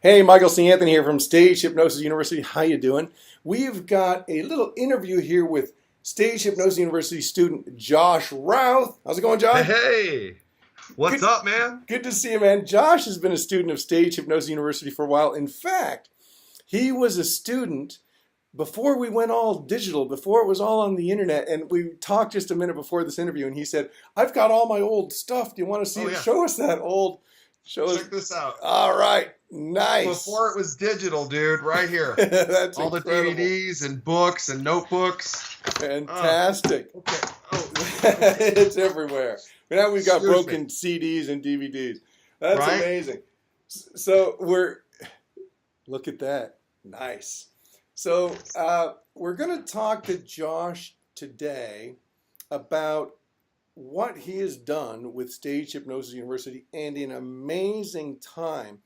Hey, Michael C. Anthony here from Stage Hypnosis University. How you doing? We've got a little interview here with Stage Hypnosis University student Josh Routh. How's it going, Hey, Josh? hey, what's Good, up, man? good to see you, man. Josh has been a student of Stage Hypnosis University for a while. In fact, he was a student before we went all digital, before it was all on the internet. And we talked just a minute before this interview, and he said, "I've got all my old stuff. Do you want to see Oh it? yeah, Show us that old. Show us." check this out. All right, nice. Before it was digital, dude, right here. That's All the incredible. DVDs and books and notebooks. Oh, Fantastic. okay. Oh, okay. It's everywhere. Now we've got Excuse me. broken CDs and DVDs. That's Right? amazing. So look at that. Nice. So we're going to talk to Josh today about what he has done with Stage Hypnosis University and in amazing time.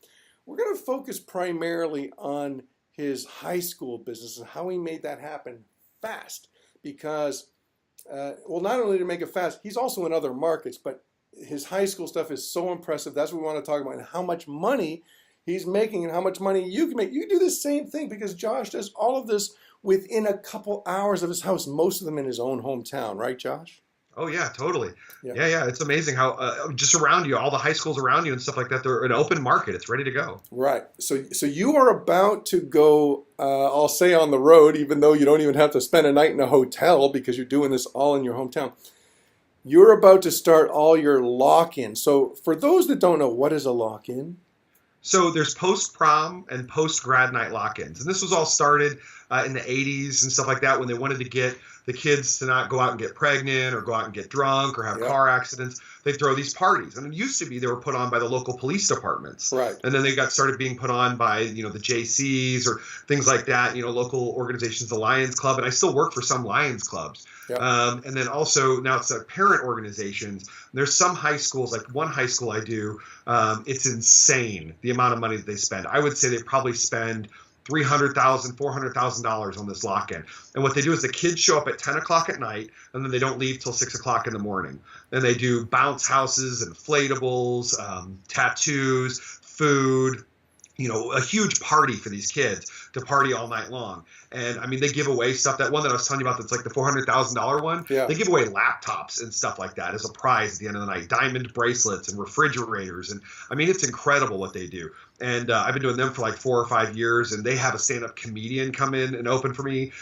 We're going to focus primarily on his high school business and how he made that happen fast because well, not only to make it fast, he's also in other markets, but his high school stuff is so impressive. That's what we want to talk about, and how much money he's making and how much money you can make. You can do the same thing because Josh does all of this within a couple hours of his house, most of them in his own hometown, right, Josh? Oh yeah, totally. Yeah. Yeah. It's amazing how just around you, all the high schools around you and stuff like that, they're an open market. It's ready to go. Right. So you are about to go, I'll say on the road, even though you don't even have to spend a night in a hotel because you're doing this all in your hometown. You're about to start all your lock-in. So for those that don't know, what is a lock-in? So there's post-prom and post-grad night lock-ins. And this was all started in the 80s and stuff like that when they wanted to get the kids to not go out and get pregnant or go out and get drunk or have Yep. car accidents. They throw these parties. And it used to be they were put on by the local police departments. Right. And then they got started being put on by, the JCs or things like that, local organizations, the Lions Club. And I still work for some Lions clubs. Yep. And then also now it's parent organizations. There's some high schools, like one high school I do, it's insane the amount of money that they spend. I would say they probably spend $300,000, $400,000 on this lock-in. And what they do is the kids show up at 10 o'clock at night, and then they don't leave till 6 o'clock in the morning. And they do bounce houses, inflatables, tattoos, food, a huge party for these kids to party all night long. And I mean, they give away stuff. That one that I was telling you about, that's like the $400,000 one. Yeah. They give away laptops and stuff like that as a prize at the end of the night, diamond bracelets and refrigerators. And I mean, it's incredible what they do. And I've been doing them for like 4 or 5 years. And they have a stand-up comedian come in and open for me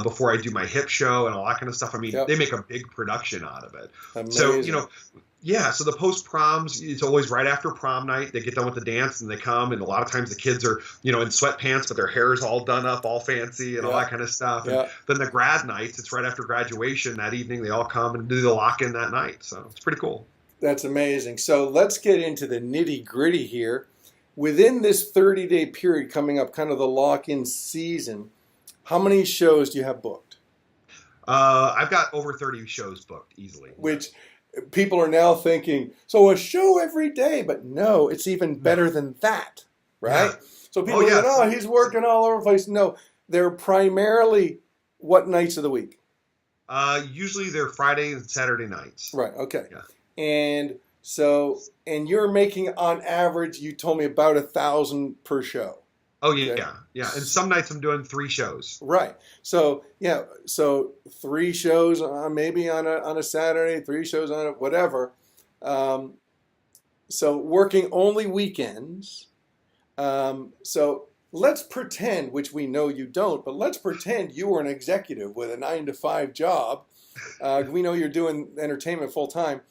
before I do my hip show and all that kind of stuff. I mean, Yep. They make a big production out of it. Amazing. So, yeah, so the post-proms, it's always right after prom night. They get done with the dance and they come, and a lot of times the kids are, in sweatpants, but their hair is all done up, all fancy and all Yeah. that kind of stuff. Yeah. And then the grad nights, it's right after graduation that evening. They all come and do the lock-in that night. So it's pretty cool. That's amazing. So let's get into the nitty-gritty here. Within this 30-day period coming up, kind of the lock-in season, how many shows do you have booked? I've got over 30 shows booked easily. Which people are now thinking, so a show every day, but no, it's even better than that, right? Yeah. So people Oh, are yeah. like, oh, he's working all over the place. No, they're primarily what nights of the week? Usually they're Friday and Saturday nights. Right, okay. Yeah. And so, and you're making on average, you told me about 1,000 per show. Oh, yeah, Okay. yeah. And some nights I'm doing 3 shows. Right. So yeah. So 3 shows maybe on a Saturday, 3 shows on a whatever. So working only weekends. So let's pretend, which we know you don't, but let's pretend you were an executive with a 9-to-5 job. We know you're doing entertainment full time.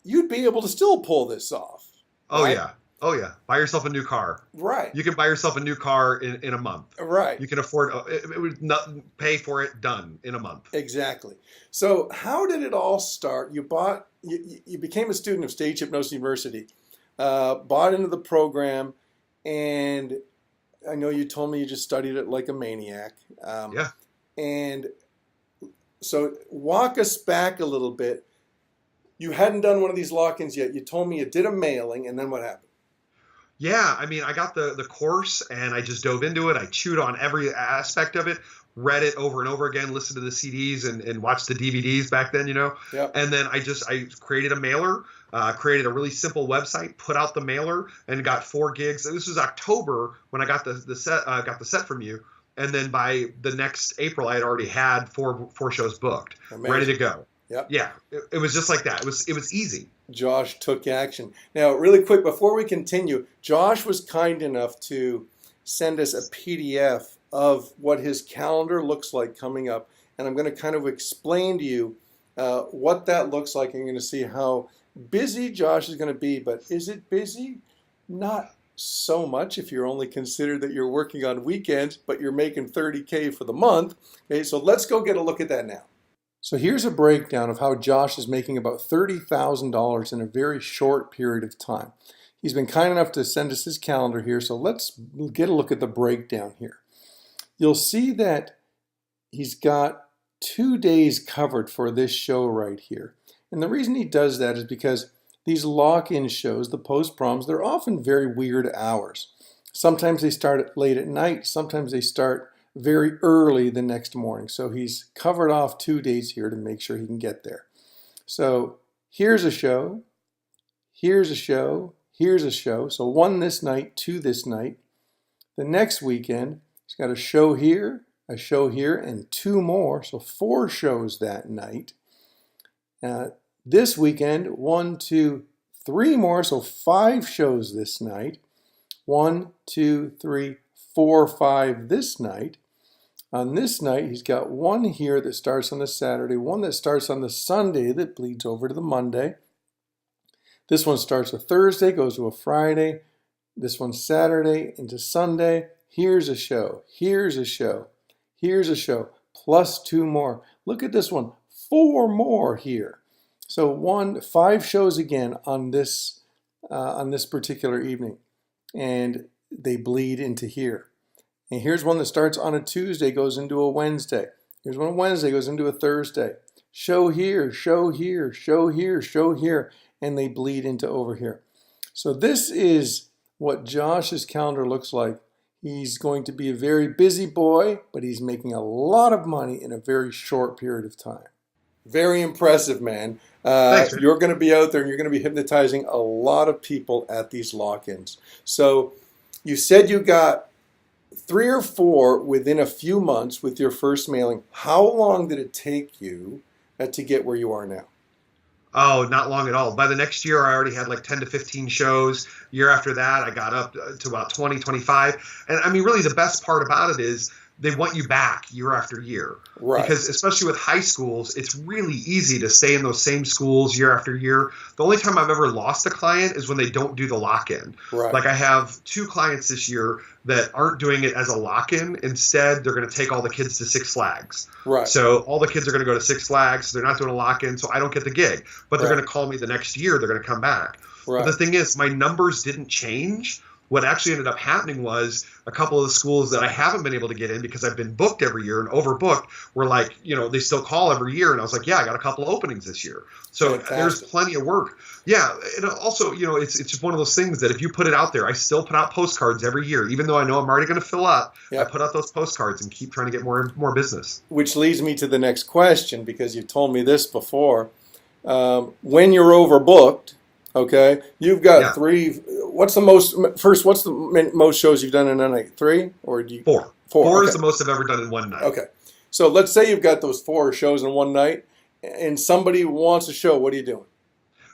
You'd be able to still pull this off. Oh, right? yeah. Oh, yeah. Buy yourself a new car. Right. You can buy yourself a new car in a month. Right. You can afford it would not pay for it done in a month. Exactly. So how did it all start? You became a student of Stage Hypnosis University, bought into the program, and I know you told me you just studied it like a maniac. Yeah. And so walk us back a little bit. You hadn't done one of these lock-ins yet. You told me you did a mailing, and then what happened? Yeah, I mean, I got the course and I just dove into it. I chewed on every aspect of it. read it over and over again, listened to the CDs and watched the DVDs back then, Yep. And then I created a mailer, created a really simple website, put out the mailer, and got 4 gigs. This was October when I got the set from you. And then by the next April, I had already had four shows booked, Amazing. ready to go. Yep. Yeah, it was just like that. It was easy. Josh took action. Now, really quick, before we continue, Josh was kind enough to send us a PDF of what his calendar looks like coming up. And I'm going to kind of explain to you what that looks like. And you're going to see how busy Josh is going to be. But is it busy? Not so much if you're only considered that you're working on weekends, but you're making $30K for the month. Okay, so let's go get a look at that now. So here's a breakdown of how Josh is making about $30,000 in a very short period of time. He's been kind enough to send us his calendar here, so let's get a look at the breakdown here. You'll see that he's got 2 days covered for this show right here. And the reason he does that is because these lock-in shows, the post-proms, they're often very weird hours. Sometimes they start late at night, sometimes they start very early the next morning. So he's covered off 2 days here to make sure he can get there. So here's a show, here's a show, here's a show. So 1 this night, 2 this night. The next weekend, he's got a show here, and 2 more. So 4 shows that night. This weekend, 1, 2, 3 more. So 5 shows this night. 1, 2, 3, 4, 5 this night. On this night, he's got 1 here that starts on the Saturday, 1 that starts on the Sunday that bleeds over to the Monday. This one starts a Thursday, goes to a Friday. This one's Saturday into Sunday. Here's a show, here's a show, here's a show, plus 2 more. Look at this one, 4 more here. So 5 shows again on this particular evening, and they bleed into here. And here's one that starts on a Tuesday, goes into a Wednesday. Here's one on Wednesday, goes into a Thursday. Show here, show here, show here, show here, and they bleed into over here. So this is what Josh's calendar looks like. He's going to be a very busy boy, but he's making a lot of money in a very short period of time. Very impressive, man. Thanks, man. You're going to be out there and you're going to be hypnotizing a lot of people at these lock-ins. So you said you got 3 or 4 within a few months with your first mailing. How long did it take you to get where you are now? Oh, not long at all. By the next year, I already had like 10 to 15 shows. Year after that, I got up to about 20, 25. And I mean, really the best part about it is they want you back year after year. Right. Because especially with high schools, it's really easy to stay in those same schools year after year. The only time I've ever lost a client is when they don't do the lock-in. Right. Like I have 2 clients this year that aren't doing it as a lock-in. Instead, they're going to take all the kids to Six Flags. Right. So all the kids are going to go to Six Flags. So they're not doing a lock-in, so I don't get the gig. But they're Right. going to call me the next year. They're going to come back. Right. But the thing is, my numbers didn't change. What actually ended up happening was a couple of the schools that I haven't been able to get in because I've been booked every year and overbooked were like, they still call every year. And I was like, yeah, I got a couple openings this year. So Fantastic. There's plenty of work. Yeah. And also, it's just one of those things that if you put it out there, I still put out postcards every year, even though I know I'm already going to fill up. Yep. I put out those postcards and keep trying to get more and more business. Which leads me to the next question, because you've told me this before. When you're overbooked, okay, you've got 3. What's the most shows you've done in a night? 3 or do you? 4. 4 4 okay. is the most I've ever done in one night. Okay. So let's say you've got those 4 shows in one night and somebody wants a show. What are you doing?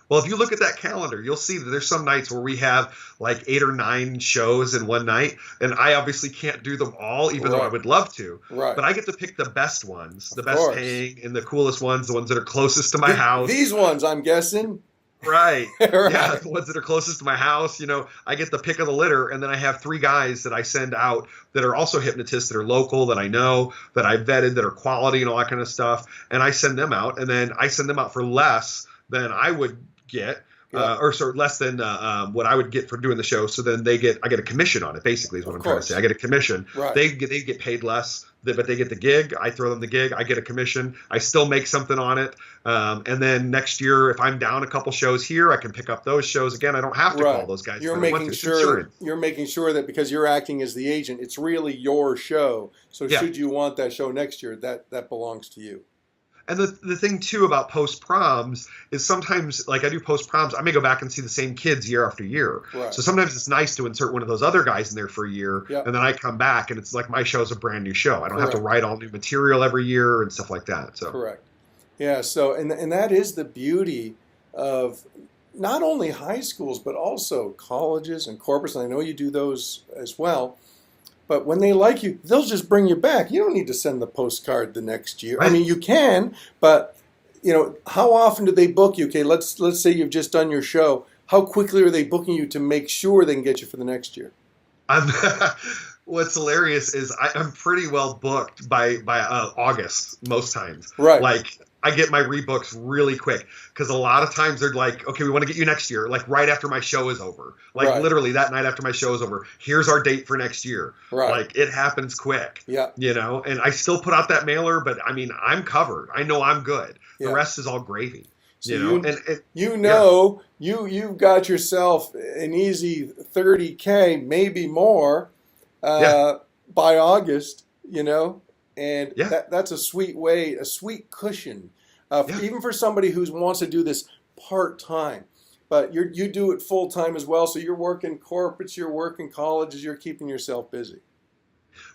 Well, if you look at that calendar, you'll see that there's some nights where we have like 8 or 9 shows in one night, and I obviously can't do them all, even though I would love to. Right. But I get to pick the best ones, the Of best course. paying and the coolest ones, the ones that are closest to my house. These ones, I'm guessing. Right. Right. Yeah, the ones that are closest to my house. I get the pick of the litter, and then I have 3 guys that I send out that are also hypnotists, that are local, that I know, that I vetted, that are quality and all that kind of stuff. And I send them out, and then I send them out for less than I would get. Or less than what I would get for doing the show. So then I get a commission on it, basically, is what I'm trying to say. I get a commission. Right. They get paid less. but they get the gig. I throw them the gig. I get a commission. I still make something on it. And then next year, if I'm down a couple shows here, I can pick up those shows again. I don't have to call those guys. You're making sure that because you're acting as the agent, it's really your show. So should you want that show next year, that belongs to you. And the thing, too, about post-proms is sometimes, like I do post-proms, I may go back and see the same kids year after year. Right. So sometimes it's nice to insert one of those other guys in there for a year, and then I come back, and it's like my show's a brand new show. I don't have to write all new material every year and stuff like that. So Correct. Yeah, so, and that is the beauty of not only high schools, but also colleges and corporates, and I know you do those as well. But when they like you, they'll just bring you back. You don't need to send the postcard the next year. Right. I mean, you can, but how often do they book you? Okay, let's say you've just done your show. How quickly are they booking you to make sure they can get you for the next year? What's hilarious is I'm pretty well booked by August most times. Right. Like I get my rebooks really quick because a lot of times they're like, okay, we want to get you next year, like right after my show is over. Like literally that night after my show is over, here's our date for next year. Right. Like it happens quick. Yeah. And I still put out that mailer, but I mean, I'm covered. I know I'm good. The rest is all gravy. So you've got yourself an easy 30K, maybe more by August, and that's a sweet way, a sweet cushion, even for somebody who wants to do this part-time. But you do it full-time as well, so you're working corporates, you're working colleges, you're keeping yourself busy.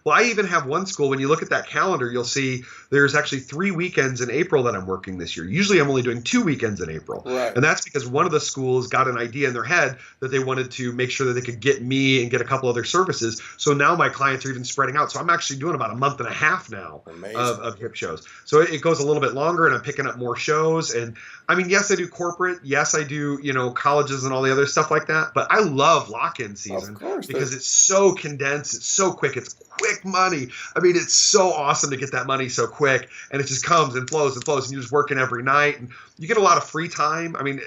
Well, I even have one school. When you look at that calendar, you'll see there's actually 3 weekends in April that I'm working this year. Usually I'm only doing 2 weekends in April. Right. And that's because one of the schools got an idea in their head that they wanted to make sure that they could get me and get a couple other services. So now my clients are even spreading out. So I'm actually doing about a month and a half now of hip shows. So it goes a little bit longer and I'm picking up more shows. And I mean, yes, I do corporate. Yes, I do, colleges and all the other stuff like that. But I love lock-in season because it's so condensed. It's so quick. It's quick money. I mean, it's so awesome to get that money so quick, and it just comes and flows, and you're just working every night, and you get a lot of free time. I mean,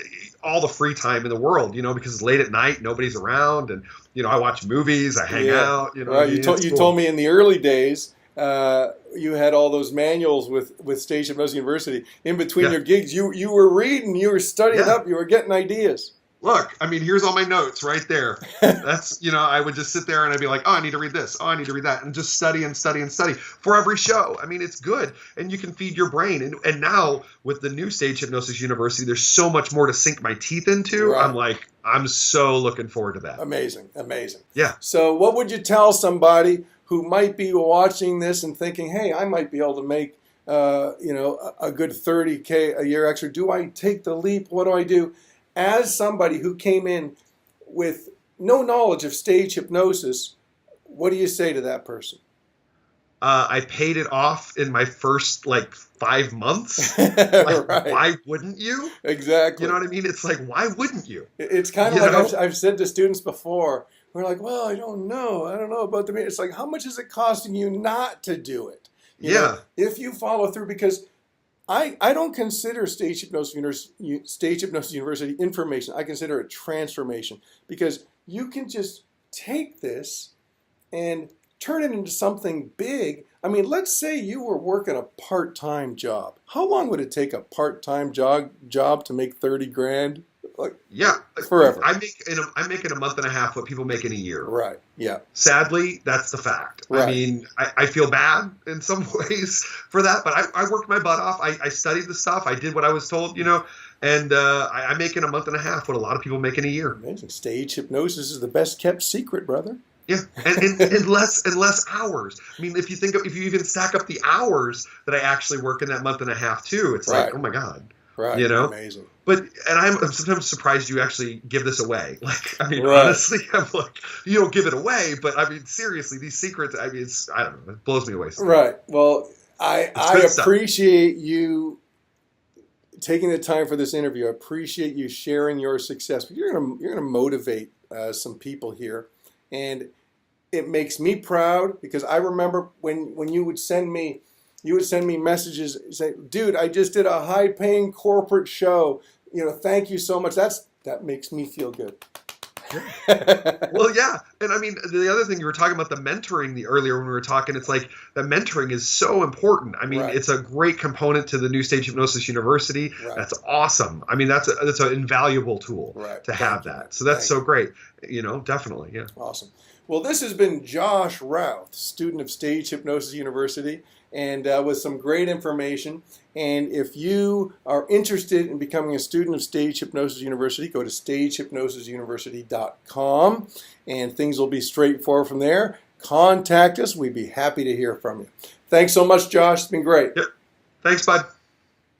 all the free time in the world, because it's late at night, nobody's around, and I watch movies, I hang out. Right. You told me in the early days you had all those manuals with Stage Hypnosis University. In between your gigs, you were reading, you were studying up, you were getting ideas. Look, I mean, here's all my notes right there. That's, I would just sit there and I'd be like, oh, I need to read this. Oh, I need to read that. And just study and study and study for every show. I mean, it's good. And you can feed your brain. And now with the new Stage Hypnosis University, there's so much more to sink my teeth into. Right. I'm so looking forward to that. Amazing. Amazing. Yeah. So what would you tell somebody who might be watching this and thinking, hey, I might be able to make, a good 30K a year extra. Do I take the leap? What do I do? As somebody who came in with no knowledge of stage hypnosis, what do you say to that person? I paid it off in my first 5 months. Why wouldn't you? Exactly. You know what I mean? It's like, why wouldn't you? It's kind of like I've said to students before. We're like, well, I don't know about the. It's like, how much is it costing you not to do it? You know, if you follow through, because I don't consider Stage Hypnosis University information. I consider it transformation, because you can just take this and turn it into something big. I mean, let's say you were working a part-time job. How long would it take a part-time job to make 30 grand? Forever. I'm making a month and a half what people make in a year. Right. Yeah. Sadly, that's the fact. Right. I mean, I feel bad in some ways for that, but I worked my butt off. I studied the stuff. I did what I was told, and I'm making a month and a half what a lot of people make in a year. Amazing. Stage hypnosis is the best kept secret, brother. Yeah, and less hours. I mean, if you even stack up the hours that I actually work in that month and a half too, it's like, oh my God. Right. Amazing. But I'm sometimes surprised you actually give this away. Honestly, I'm like, you don't give it away, but I mean, seriously, these secrets. I mean, I don't know. It blows me away. Right. Well, I appreciate you taking the time for this interview. I appreciate you sharing your success. You're gonna motivate some people here, and it makes me proud, because I remember when you would send me. You would send me messages saying, dude, I just did a high-paying corporate show. Thank you so much. That makes me feel good. Well, yeah. And I mean, the other thing you were talking about, the mentoring, the earlier when we were talking, it's like the mentoring is so important. I mean, Right. it's a great component to the New Stage Hypnosis University. Right. That's awesome. I mean, that's an invaluable tool Right. to Thank have you. that. So that's Thank so great. You know, definitely. Yeah. Awesome. Well, this has been Josh Routh, student of Stage Hypnosis University, and with some great information. And if you are interested in becoming a student of Stage Hypnosis University, go to stagehypnosisuniversity.com, and things will be straightforward from there. Contact us. We'd be happy to hear from you. Thanks so much, Josh. It's been great. Yep. Thanks, bud.